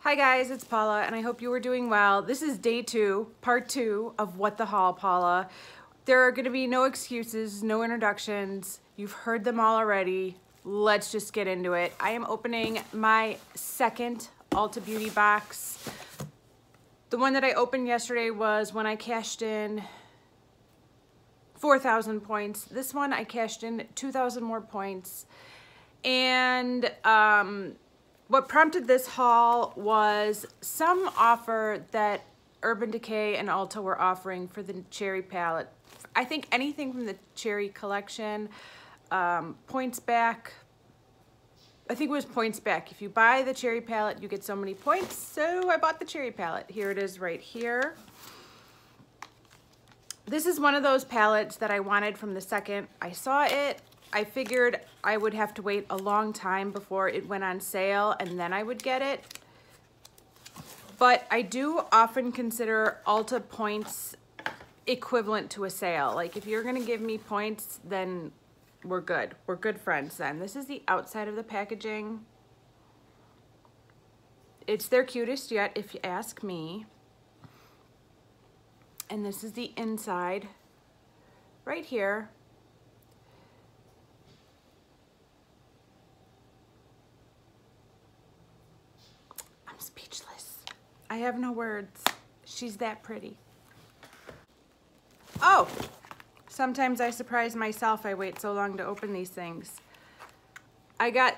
Hi guys, it's Paula and I hope you are doing well. This is day 2, part 2 of What the Haul, Paula. There are going to be no excuses, no introductions. You've heard them all already. Let's just get into it. I am opening my second Ulta Beauty box. The one that I opened yesterday was when I cashed in 4,000 points. This one I cashed in 2,000 more points. And what prompted this haul was some offer that Urban Decay and Ulta were offering for the Cherry palette. I think anything from the Cherry collection, points back. I think it was points back. If you buy the Cherry palette, you get so many points. So I bought the Cherry palette. Here it is right here. This is one of those palettes that I wanted from the second I saw it. I figured I would have to wait a long time before it went on sale and then I would get it. But I do often consider Ulta points equivalent to a sale. Like if you're gonna give me points, then we're good. We're good friends then. This is the outside of the packaging. It's their cutest yet, if you ask me. And this is the inside right here. I'm speechless. I have no words. She's that pretty. Oh, sometimes I surprise myself. I wait so long to open these things. I got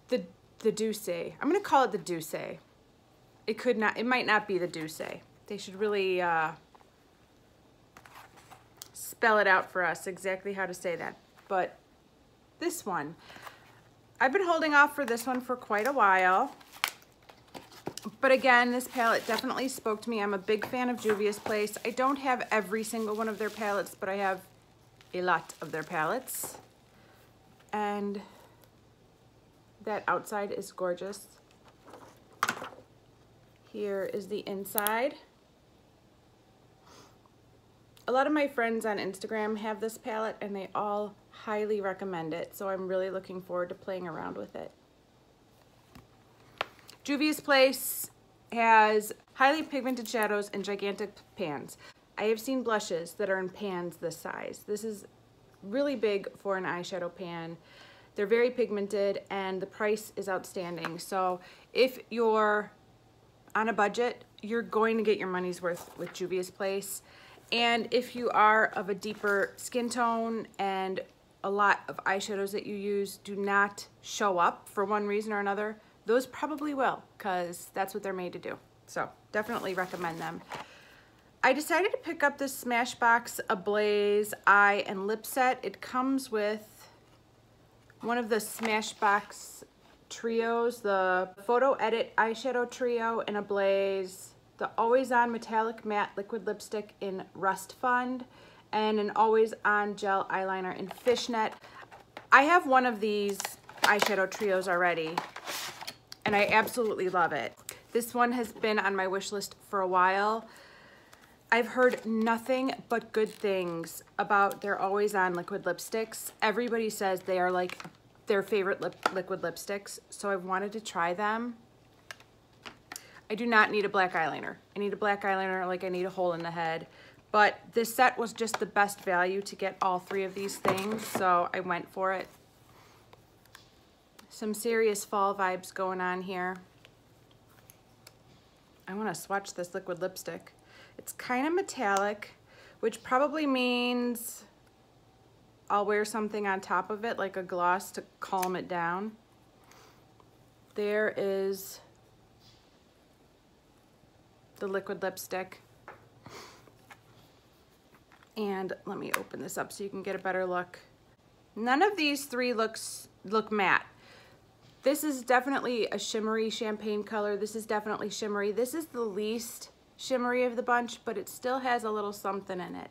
the Douce. I'm gonna call it the Douce. It might not be the Douce. They should really spell it out for us exactly how to say that. But this one, I've been holding off for this one for quite a while. But again, this palette definitely spoke to me. I'm a big fan of Juvia's Place. I don't have every single one of their palettes, but I have a lot of their palettes. And that outside is gorgeous. Here is the inside. A lot of my friends on Instagram have this palette and they all highly recommend it. So I'm really looking forward to playing around with it. Juvia's Place has highly pigmented shadows and gigantic pans. I have seen blushes that are in pans this size. This is really big for an eyeshadow pan. They're very pigmented and the price is outstanding. So if you're on a budget, you're going to get your money's worth with Juvia's Place. And if you are of a deeper skin tone and a lot of eyeshadows that you use do not show up for one reason or another, those probably will, because that's what they're made to do. So definitely recommend them. I decided to pick up this Smashbox Ablaze Eye and Lip Set. It comes with one of the Smashbox trios, the Photo Edit Eyeshadow Trio in Ablaze, the Always On Metallic Matte Liquid Lipstick in Rust Fund, and an Always On Gel Eyeliner in Fishnet. I have one of these eyeshadow trios already, and I absolutely love it. This one has been on my wish list for a while. I've heard nothing but good things about their Always On liquid lipsticks. Everybody says they are like their favorite liquid lipsticks, so I've wanted to try them. I do not need a black eyeliner. I need a black eyeliner like I need a hole in the head. But this set was just the best value to get all 3 of these things, so I went for it. Some serious fall vibes going on here. I want to swatch this liquid lipstick. It's kind of metallic, which probably means I'll wear something on top of it, like a gloss to calm it down. There is the liquid lipstick. And let me open this up so you can get a better look. None of these 3 look matte. This is definitely a shimmery champagne color. This is definitely shimmery. This is the least shimmery of the bunch, but it still has a little something in it.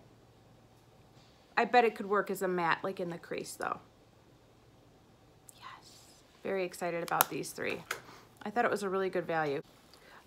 I bet it could work as a matte, like in the crease though. Yes, very excited about these 3. I thought it was a really good value.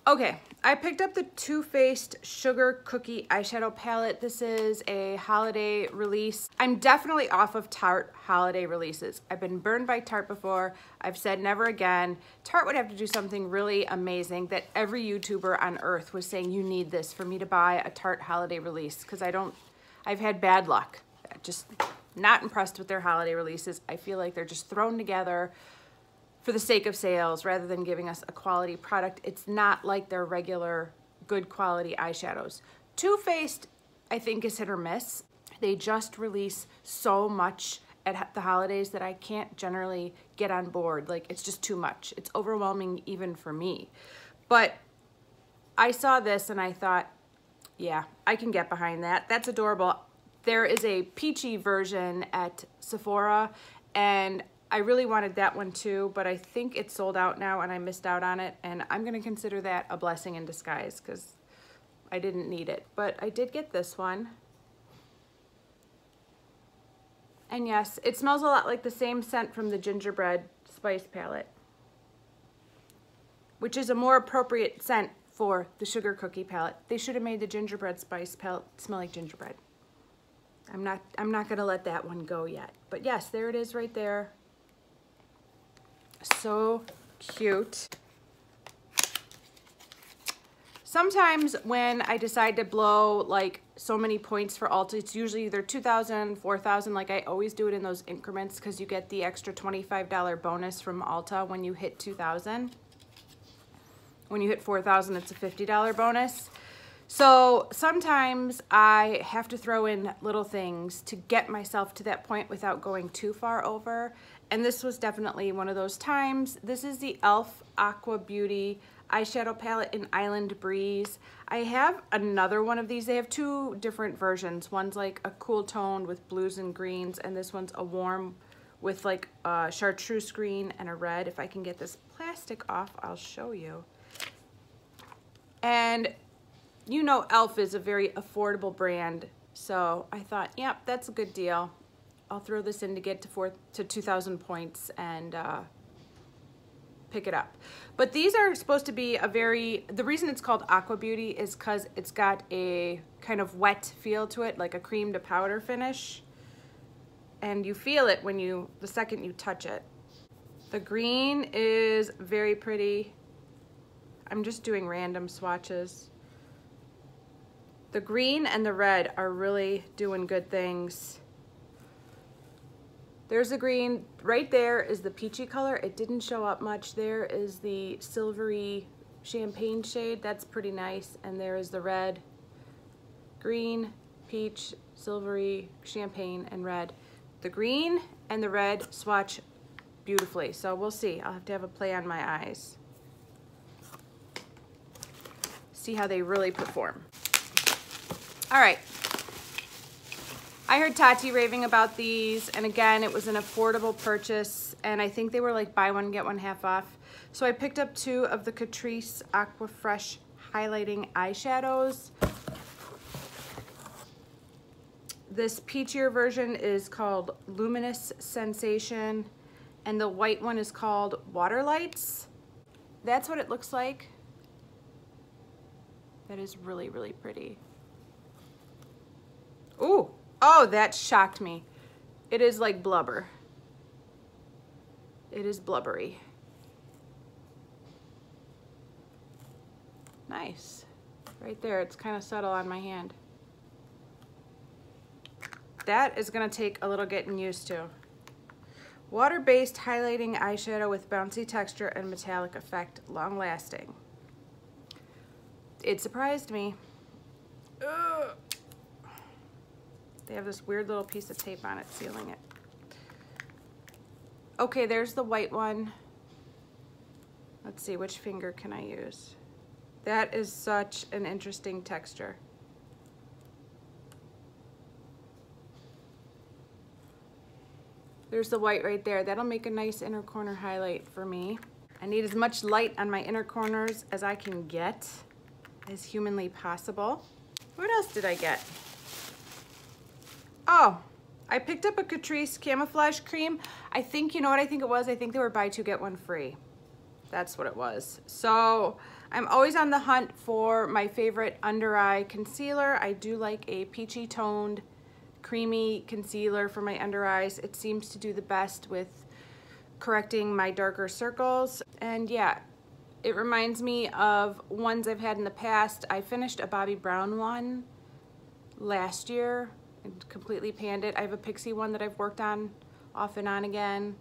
Okay, I picked up the Too Faced Sugar Cookie Eyeshadow Palette. This is a holiday release. I'm definitely off of Tarte holiday releases. I've been burned by Tarte before. I've said never again. Tarte would have to do something really amazing that every YouTuber on earth was saying, you need this for me to buy a Tarte holiday release, because I've had bad luck. Just not impressed with their holiday releases. I feel like they're just thrown together for the sake of sales rather than giving us a quality product. It's not like their regular good quality eyeshadows. Too Faced, I think, is hit or miss. They just release so much at the holidays that I can't generally get on board. Like, it's just too much. It's overwhelming even for me. But I saw this and I thought, yeah, I can get behind that. That's adorable. There is a peachy version at Sephora, and I really wanted that one too, but I think it's sold out now and I missed out on it, and I'm gonna consider that a blessing in disguise because I didn't need it. But I did get this one. And yes, it smells a lot like the same scent from the Gingerbread Spice palette, which is a more appropriate scent for the Sugar Cookie palette. They should have made the Gingerbread Spice palette smell like gingerbread. I'm not gonna let that one go yet. But yes, there it is right there. So cute. Sometimes when I decide to blow like so many points for Ulta, it's usually either 2,000, 4,000, like I always do it in those increments because you get the extra $25 bonus from Ulta when you hit 2,000. When you hit 4,000, it's a $50 bonus. So sometimes I have to throw in little things to get myself to that point without going too far over. And this was definitely one of those times. This is the e.l.f. Aqua Beauty eyeshadow palette in Island Breeze. I have another one of these. They have two different versions. One's like a cool tone with blues and greens, and this one's a warm with like a chartreuse green and a red. If I can get this plastic off, I'll show you. And you know e.l.f. is a very affordable brand, so I thought, yep, that's a good deal. I'll throw this in to get to 2,000 points and pick it up. But these are supposed to be the reason it's called Aqua Beauty is because it's got a kind of wet feel to it, like a cream to powder finish. And you feel it when the second you touch it. The green is very pretty. I'm just doing random swatches. The green and the red are really doing good things. There's the green. Right there is the peachy color. It didn't show up much. There is the silvery champagne shade. That's pretty nice. And there is the red, green, peach, silvery, champagne, and red. The green and the red swatch beautifully. So we'll see. I'll have to have a play on my eyes. See how they really perform. All right. I heard Tati raving about these, and again, it was an affordable purchase, and I think they were like buy one, get one half off. So I picked up two of the Catrice Aqua Fresh highlighting eyeshadows. This peachier version is called Luminous Sensation, and the white one is called Water Lights. That's what it looks like. That is really, really pretty. Ooh. Oh, that shocked me. It is like blubber. It is blubbery. Nice. Right there, it's kind of subtle on my hand. That is gonna take a little getting used to. Water-based highlighting eyeshadow with bouncy texture and metallic effect, long lasting. It surprised me. Ugh. They have this weird little piece of tape on it sealing it. Okay, there's the white one. Let's see, which finger can I use? That is such an interesting texture. There's the white right there. That'll make a nice inner corner highlight for me. I need as much light on my inner corners as I can get, as humanly possible. What else did I get? Oh, I picked up a Catrice Camouflage Cream. I think, you know what I think it was? I think they were buy two, get one free. That's what it was. So I'm always on the hunt for my favorite under eye concealer. I do like a peachy toned, creamy concealer for my under eyes. It seems to do the best with correcting my darker circles. And yeah, it reminds me of ones I've had in the past. I finished a Bobbi Brown one last year and completely panned it. I have a Pixie one that I've worked on off and on again.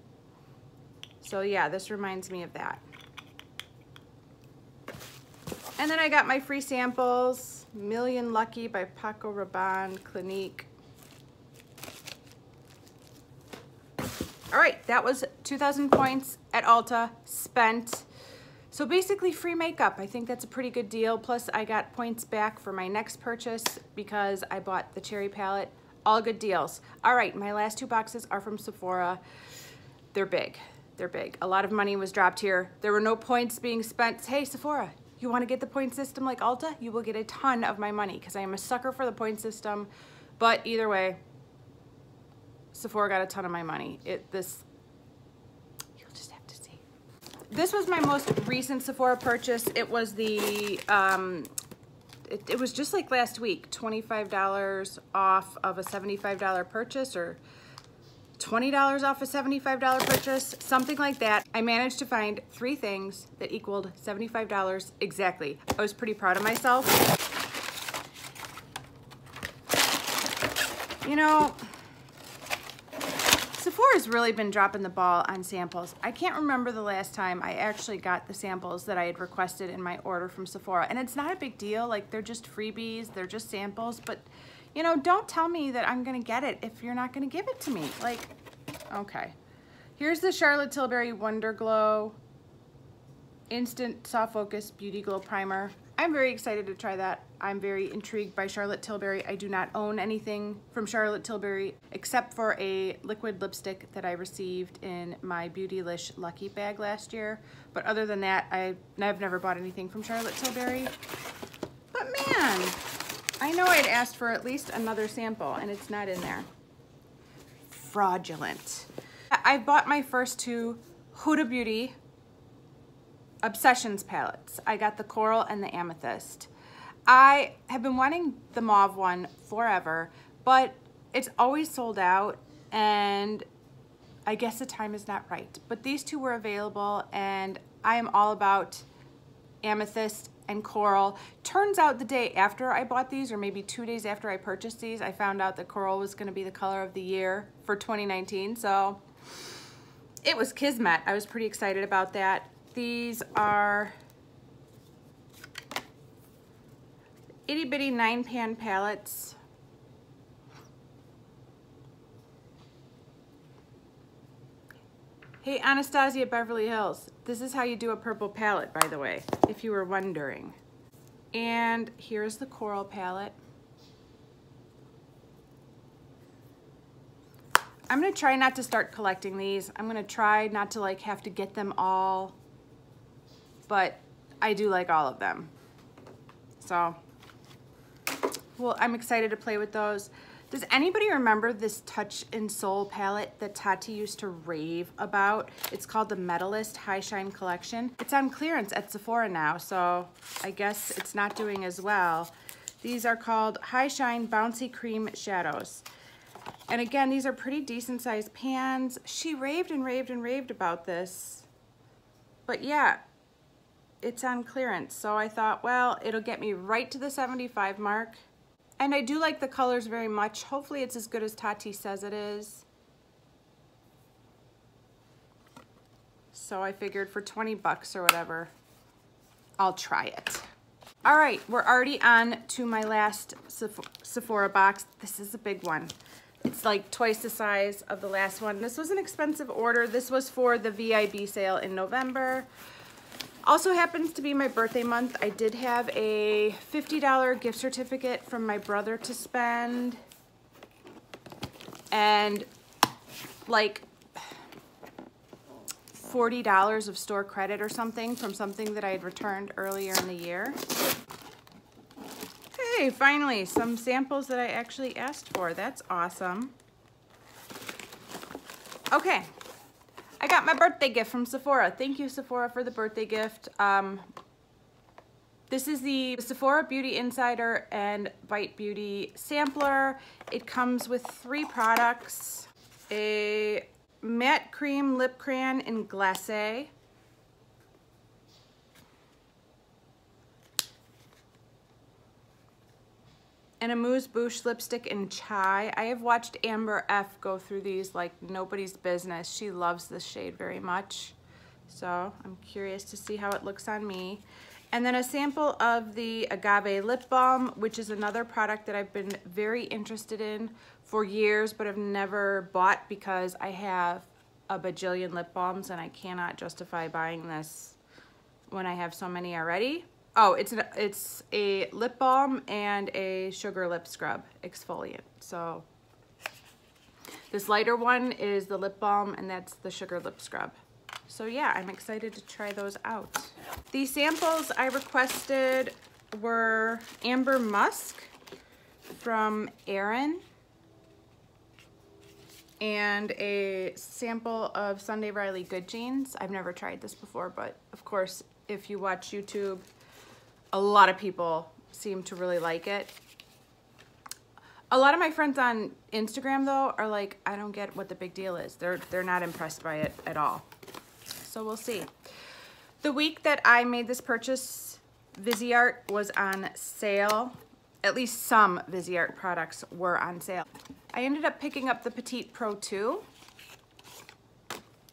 So yeah, this reminds me of that. And then I got my free samples, Million Lucky by Paco Rabanne, Clinique. All right, that was 2,000 points at Ulta spent. So basically free makeup. I think that's a pretty good deal. Plus I got points back for my next purchase because I bought the cherry palette. All good deals. All right, my last 2 boxes are from Sephora. They're big, they're big. A lot of money was dropped here. There were no points being spent. Hey, Sephora, you wanna get the point system like Ulta? You will get a ton of my money because I am a sucker for the point system. But either way, Sephora got a ton of my money. You'll just have to see. This was my most recent Sephora purchase. It was the, it was just like last week, $25 off of a $75 purchase, or $20 off a $75 purchase, something like that. I managed to find 3 things that equaled $75 exactly. I was pretty proud of myself. You know, Sephora's really been dropping the ball on samples. I can't remember the last time I actually got the samples that I had requested in my order from Sephora. And it's not a big deal, like they're just freebies, they're just samples, but you know, don't tell me that I'm gonna get it if you're not gonna give it to me. Like, okay. Here's the Charlotte Tilbury Wonder Glow Instant Soft Focus Beauty Glow Primer. I'm very excited to try that. I'm very intrigued by Charlotte Tilbury. I do not own anything from Charlotte Tilbury except for a liquid lipstick that I received in my Beautylish Lucky bag last year. But other than that, I've never bought anything from Charlotte Tilbury. But man, I know I'd asked for at least another sample and it's not in there. Fraudulent. I bought my first 2 Huda Beauty Obsessions palettes. I got the Coral and the Amethyst. I have been wanting the mauve one forever, but it's always sold out and I guess the time is not right. But these 2 were available and I am all about Amethyst and Coral. Turns out the day after I bought these, or maybe 2 days after I purchased these, I found out that Coral was gonna be the color of the year for 2019. So it was kismet. I was pretty excited about that. These are itty bitty 9-pan palettes. Hey, Anastasia Beverly Hills, this is how you do a purple palette, by the way, if you were wondering. And here's the Coral palette. I'm gonna try not to start collecting these. I'm gonna try not to like have to get them all, but I do like all of them. So, well, I'm excited to play with those. Does anybody remember this Touch and Soul palette that Tati used to rave about? It's called the Metalist High Shine Collection. It's on clearance at Sephora now, so I guess it's not doing as well. These are called High Shine Bouncy Cream Shadows. And again, these are pretty decent sized pans. She raved and raved and raved about this. But yeah, it's on clearance. So I thought, well, it'll get me right to the 75 mark. And I do like the colors very much. Hopefully it's as good as Tati says it is. So I figured for 20 bucks or whatever, I'll try it. All right, we're already on to my last Sephora box. This is a big one. It's like twice the size of the last one. This was an expensive order. This was for the VIB sale in November. Also happens to be my birthday month. I did have a $50 gift certificate from my brother to spend. And like $40 of store credit or something from something that I had returned earlier in the year. Hey, finally, some samples that I actually asked for. That's awesome. Okay. I got my birthday gift from Sephora. Thank you, Sephora, for the birthday gift. This is the Sephora Beauty Insider and Bite Beauty sampler. It comes with 3 products. A matte cream lip crayon in glacé. And a Mousse Bouche lipstick in chai. I have watched Amber F go through these like nobody's business. She loves this shade very much. So I'm curious to see how it looks on me. And then a sample of the Agave Lip Balm, which is another product that I've been very interested in for years, but have never bought because I have a bajillion lip balms and I cannot justify buying this when I have so many already. Oh, it's a lip balm and a sugar lip scrub exfoliant. So this lighter one is the lip balm and that's the sugar lip scrub. So yeah, I'm excited to try those out. The samples I requested were Amber Musk from Erin and a sample of Sunday Riley Good Jeans. I've never tried this before, but of course, if you watch YouTube, a lot of people seem to really like it. A lot of my friends on Instagram though are like, I don't get what the big deal is. They're not impressed by it at all. So we'll see. The week that I made this purchase, Viseart was on sale. At least some Viseart products were on sale. I ended up picking up the Petite Pro 2.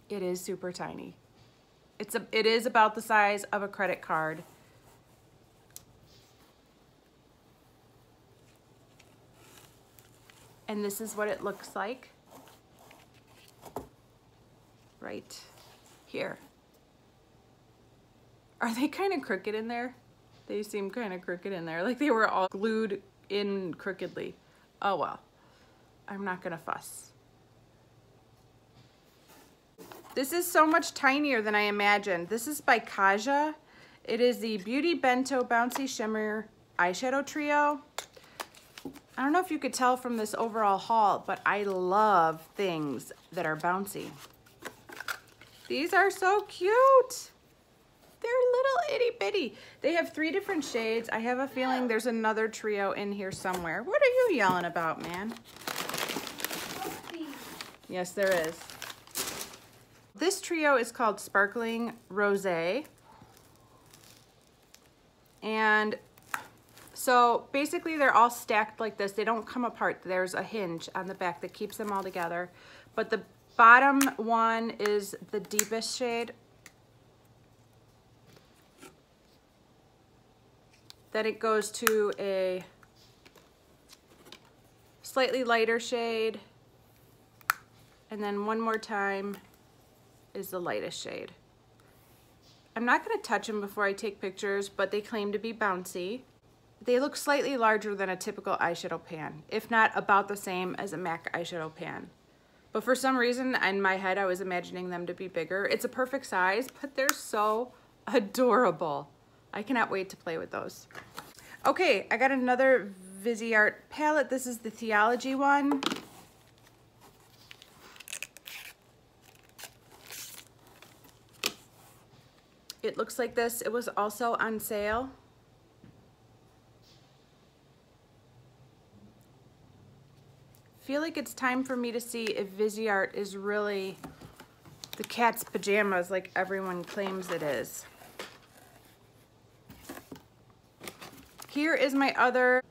It is super tiny. It is about the size of a credit card. And this is what it looks like right here. Are they kind of crooked in there? They seem kind of crooked in there, like they were all glued in crookedly. Oh well, I'm not gonna fuss. This is so much tinier than I imagined. This is by Kaja. It is the Beauty Bento Bouncy Shimmer Eyeshadow Trio. I don't know if you could tell from this overall haul, but I love things that are bouncy. These are so cute. They're little itty bitty. They have 3 different shades. I have a feeling there's another trio in here somewhere. What are you yelling about, man? Yes, there is. This trio is called Sparkling Rosé. And so basically they're all stacked like this. They don't come apart. There's a hinge on the back that keeps them all together. But the bottom one is the deepest shade. Then it goes to a slightly lighter shade. And then one more time is the lightest shade. I'm not going to touch them before I take pictures, but they claim to be bouncy. They look slightly larger than a typical eyeshadow pan, if not about the same as a MAC eyeshadow pan. But for some reason, in my head, I was imagining them to be bigger. It's a perfect size, but they're so adorable. I cannot wait to play with those. Okay, I got another Viseart palette. This is the Theology one. It looks like this. It was also on sale. Feel like it's time for me to see if Viseart is really the cat's pajamas like everyone claims it is. Here is my other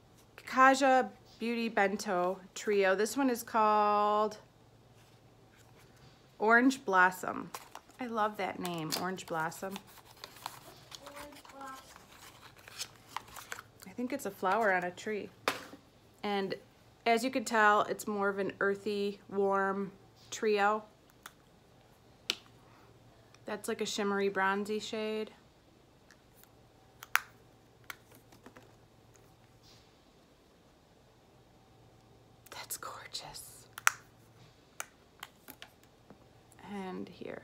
Kaja Beauty Bento trio. This one is called Orange Blossom. I love that name, Orange Blossom. I think it's a flower on a tree. And as you can tell, it's more of an earthy, warm trio. That's like a shimmery bronzy shade. That's gorgeous. And here.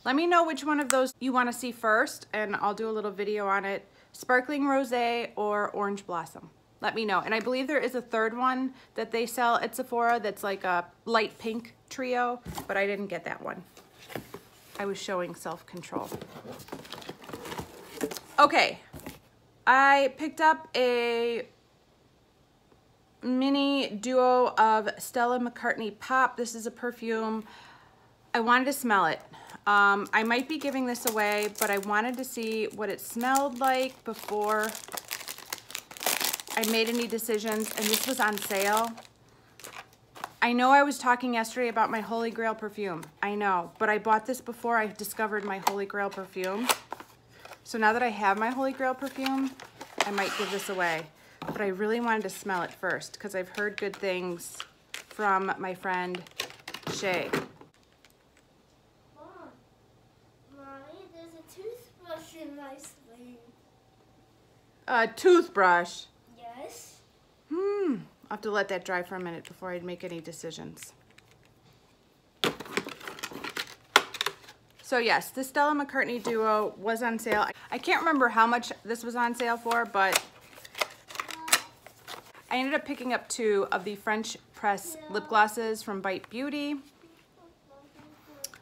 Let me know which one of those you want to see first, and I'll do a little video on it. Sparkling Rosé or Orange Blossom. Let me know. And I believe there is a third one that they sell at Sephora that's like a light pink trio, but I didn't get that one. I was showing self-control. Okay, I picked up a mini duo of Stella McCartney Pop. This is a perfume. I wanted to smell it. I might be giving this away, but I wanted to see what it smelled like before I made any decisions, and this was on sale. I know I was talking yesterday about my Holy Grail perfume. I know, but I bought this before I discovered my Holy Grail perfume. So now that I have my Holy Grail perfume, I might give this away. But I really wanted to smell it first because I've heard good things from my friend Shay. Mommy, there's a toothbrush in my sleeve. A toothbrush? Yes. I'll have to let that dry for a minute before I make any decisions. So yes, the Stella McCartney Duo was on sale. I can't remember how much this was on sale for, but I ended up picking up 2 of the French press lip glosses from Bite Beauty.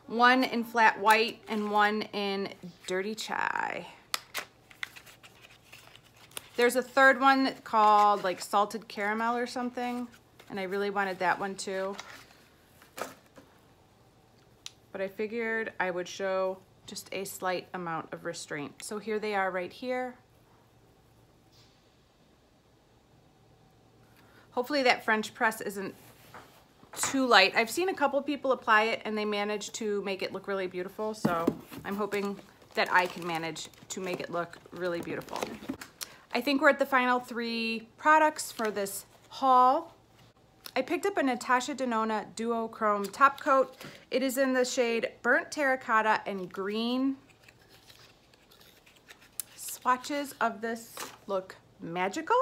One in flat white and one in dirty chai. There's a third one called like salted caramel or something, and I really wanted that one too. But I figured I would show just a slight amount of restraint. So here they are right here. Hopefully that French press isn't too light. I've seen a couple people apply it and they manage to make it look really beautiful, so I'm hoping that I can manage to make it look really beautiful. I think we're at the final 3 products for this haul. I picked up a Natasha Denona Duo Chrome Top Coat. It is in the shade Burnt Terracotta and Green. Swatches of this look magical.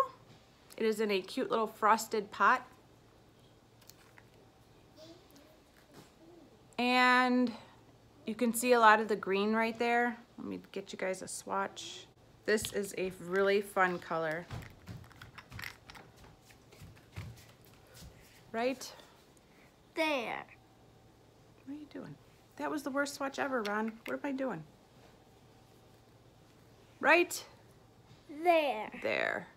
It is in a cute little frosted pot. And you can see a lot of the green right there. Let me get you guys a swatch. This is a really fun color. Right There. What are you doing? That was the worst swatch ever, Ron. What am I doing? Right There. there.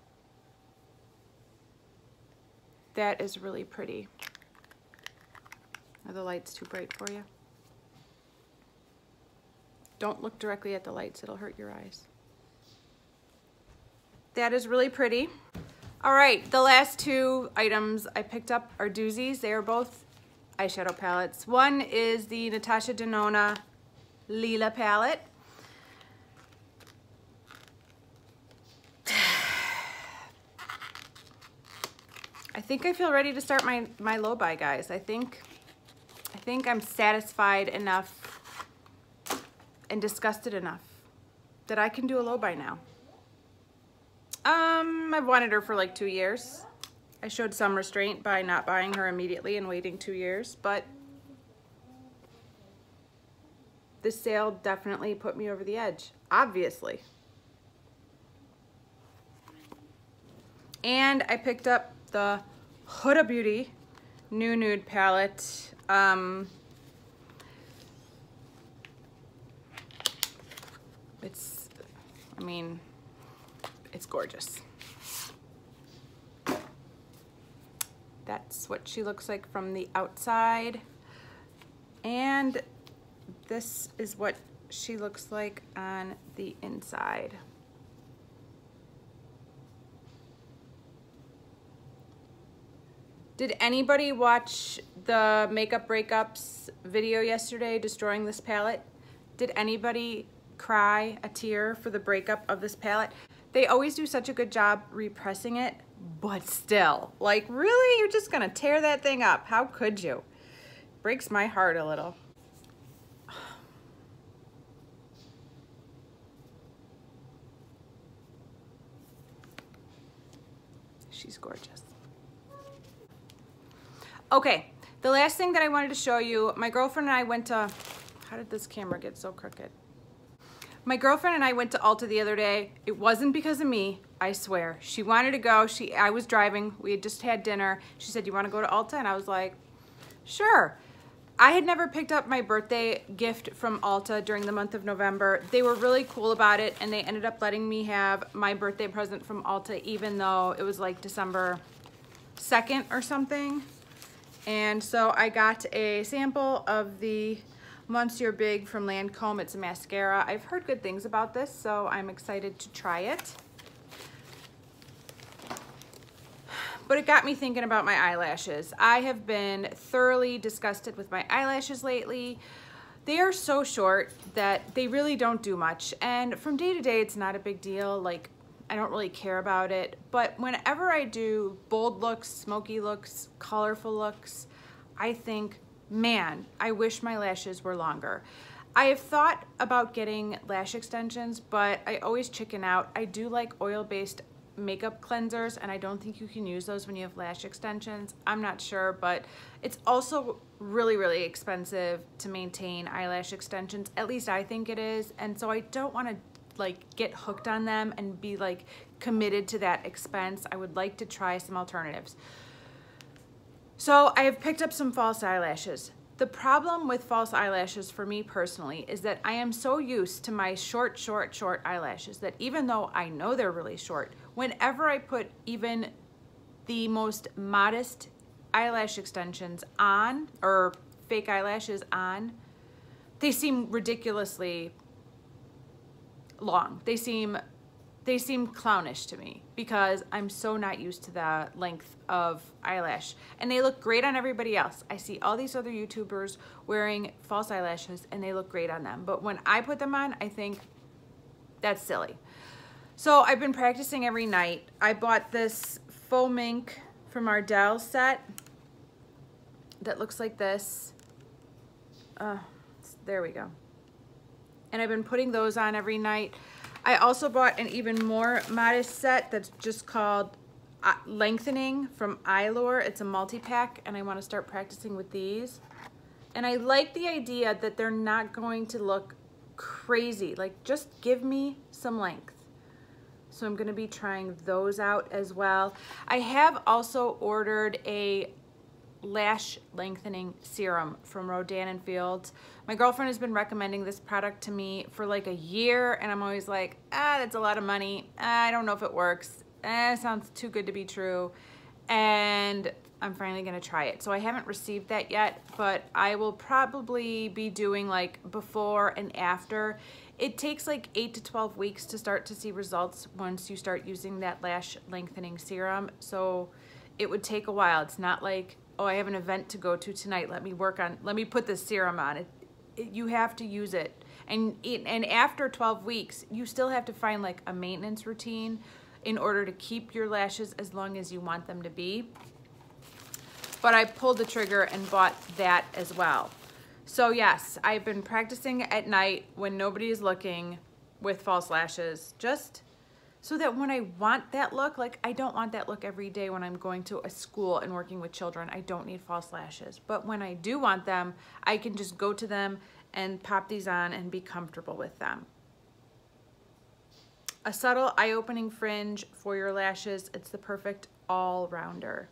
That is really pretty. Are the lights too bright for you? Don't look directly at the lights, it'll hurt your eyes. That is really pretty. All right, the last 2 items I picked up are doozies. They are both eyeshadow palettes. One is the Natasha Denona Lila palette. I think I feel ready to start my low buy, guys. I think I'm satisfied enough and disgusted enough that I can do a low buy now. I've wanted her for like 2 years. I showed some restraint by not buying her immediately and waiting 2 years, but this sale definitely put me over the edge, obviously. And I picked up the Huda Beauty New Nude palette. It's gorgeous. That's what she looks like from the outside. And this is what she looks like on the inside. Did anybody watch the Makeup Breakups video yesterday, destroying this palette? Did anybody cry a tear for the breakup of this palette? They always do such a good job repressing it, but still, like, really? You're just gonna tear that thing up? How could you? Breaks my heart a little. She's gorgeous. Okay, the last thing that I wanted to show you, my girlfriend and I went to, how did this camera get so crooked? My girlfriend and I went to Ulta the other day. It wasn't because of me, I swear. She wanted to go, I was driving, we had just had dinner. She said, you wanna go to Ulta? And I was like, sure. I had never picked up my birthday gift from Ulta during the month of November. They were really cool about it, and they ended up letting me have my birthday present from Ulta even though it was like December 2nd or something. And so I got a sample of the Monsieur Big from Lancome. It's a mascara. I've heard good things about this, so I'm excited to try it. But it got me thinking about my eyelashes. I have been thoroughly disgusted with my eyelashes lately. They are so short that they really don't do much. And from day to day, it's not a big deal. Like, I don't really care about it. But whenever I do bold looks, smoky looks, colorful looks, I think, man, I wish my lashes were longer. I have thought about getting lash extensions, but I always chicken out. I do like oil-based makeup cleansers, and I don't think you can use those when you have lash extensions. I'm not sure, but it's also really, really expensive to maintain eyelash extensions. At least I think it is. And so I don't want to like get hooked on them and be like committed to that expense. I would like to try some alternatives. So I have picked up some false eyelashes. The problem with false eyelashes for me personally is that I am so used to my short eyelashes that even though I know they're really short, whenever I put even the most modest eyelash extensions on, or fake eyelashes on, they seem ridiculously long. They seem clownish to me because I'm so not used to the length of eyelash, and they look great on everybody else. I see all these other YouTubers wearing false eyelashes and they look great on them, but when I put them on, I think that's silly. So I've been practicing every night. I bought this faux mink from Ardell set that looks like this. There we go. And I've been putting those on every night. I also bought an even more modest set that's just called Lengthening from Eyelure. It's a multi-pack, and I want to start practicing with these. And I like the idea that they're not going to look crazy. Like, just give me some length. So I'm going to be trying those out as well. I have also ordered a lash lengthening serum from Rodan & Fields. My girlfriend has been recommending this product to me for like a year, and I'm always like, that's a lot of money. I don't know if it works. It sounds too good to be true. And I'm finally gonna try it. So I haven't received that yet, but I will probably be doing like before and after. It takes like 8 to 12 weeks to start to see results once you start using that lash lengthening serum. So it would take a while. It's not like, oh, I have an event to go to tonight. Let me put this serum on. You have to use it. And after 12 weeks, you still have to find like a maintenance routine in order to keep your lashes as long as you want them to be. But I pulled the trigger and bought that as well. So yes, I've been practicing at night when nobody is looking with false lashes, just so that when I want that look, like I don't want that look every day when I'm going to a school and working with children. I don't need false lashes. But when I do want them, I can just go to them and pop these on and be comfortable with them. A subtle eye-opening fringe for your lashes. It's the perfect all-rounder.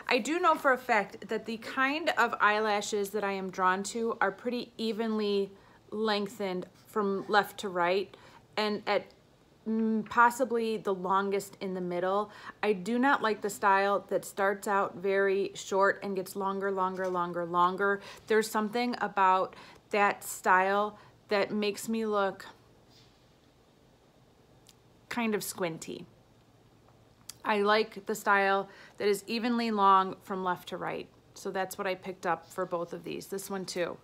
I do know for a fact that the kind of eyelashes that I am drawn to are pretty evenly lengthened from left to right, and at possibly the longest in the middle. I do not like the style that starts out very short and gets longer. There's something about that style that makes me look kind of squinty. I like the style that is evenly long from left to right. So that's what I picked up for both of these. This one too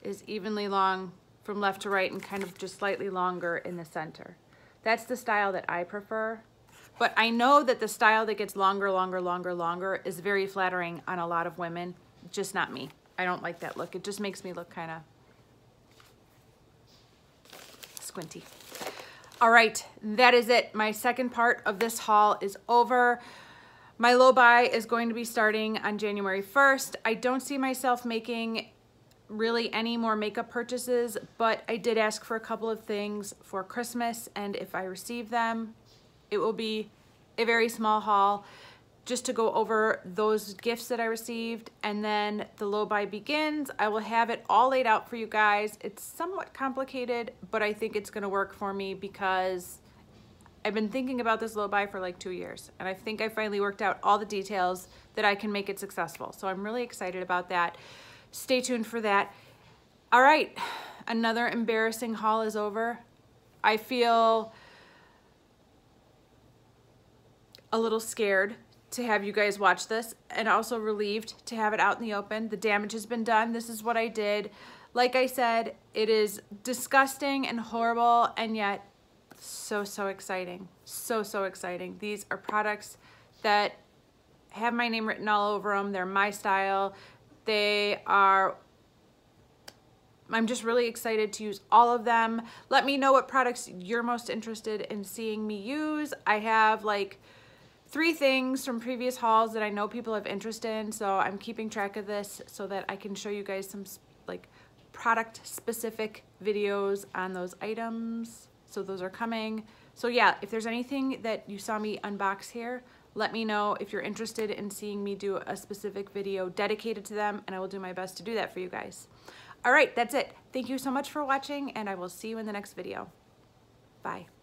is evenly long from left to right and kind of just slightly longer in the center. That's the style that I prefer. But I know that the style that gets longer is very flattering on a lot of women, just not me. I don't like that look. It just makes me look kind of squinty. All right, that is it. My second part of this haul is over. My low buy is going to be starting on January 1st. I don't see myself making really any more makeup purchases, but I did ask for a couple of things for Christmas, and if I receive them, it will be a very small haul just to go over those gifts that I received, and then the low buy begins. I will have it all laid out for you guys. It's somewhat complicated, but I think it's gonna work for me because I've been thinking about this low buy for like 2 years, and I think I finally worked out all the details that I can make it successful. So I'm really excited about that. Stay tuned for that. All right, another embarrassing haul is over. I feel a little scared to have you guys watch this, and also relieved to have it out in the open. The damage has been done. This is what I did. Like I said, it is disgusting and horrible, and yet so exciting. So exciting. These are products that have my name written all over them. They're my style. I'm just really excited to use all of them. Let me know what products you're most interested in seeing me use. I have like 3 things from previous hauls that I know people have interest in, so I'm keeping track of this so that I can show you guys some like product specific videos on those items. So those are coming. So yeah, if there's anything that you saw me unbox here, let me know if you're interested in seeing me do a specific video dedicated to them, and I will do my best to do that for you guys. All right, that's it. Thank you so much for watching, and I will see you in the next video. Bye.